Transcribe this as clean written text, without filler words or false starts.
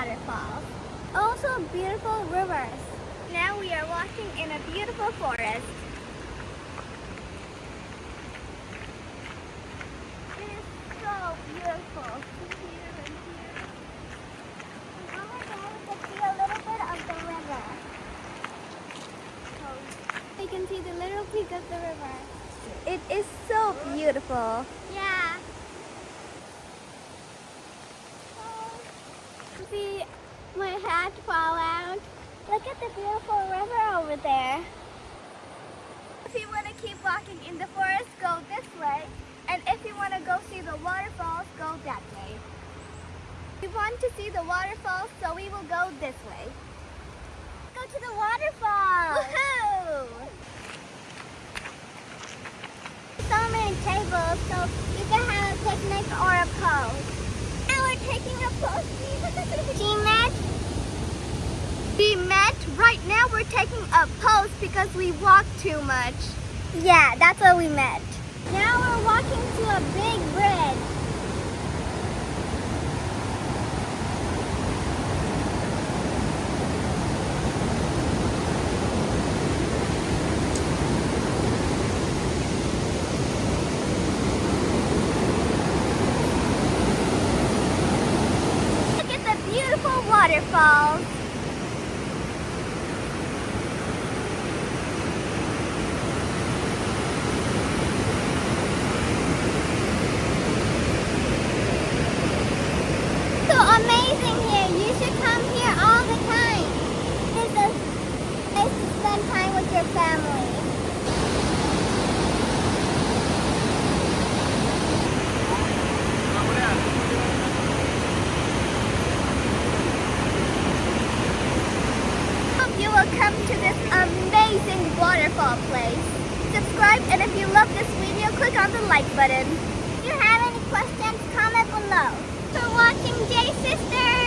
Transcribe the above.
waterfalls. Also beautiful rivers. Now we are walking in a beautiful forest. It is so beautiful. Here and here. And over there we can see a little bit of the river. So you can see the little peak of the river. It is so beautiful. Yeah. See my hat fall out. Look at the beautiful river over there. If you want to keep walking in the forest, go this way. And if you want to go see the waterfalls, go that way. We want to see the waterfalls, so we will go this way. Go to the waterfalls! Woohoo! So many tables, so you can have a picnic or a pose. Now we're taking a pose. We met. Right now we're taking a pose because we walked too much. Yeah, that's what we met. Now we're walking to a big bridge. Look at the beautiful waterfalls. Amazing here. You should come here all the time. It's a place to spend time with your family. Hope you will come to this amazing waterfall place. Subscribe, and if you love this video, click on the like button. If you have any questions, comment below. For watching J Sister.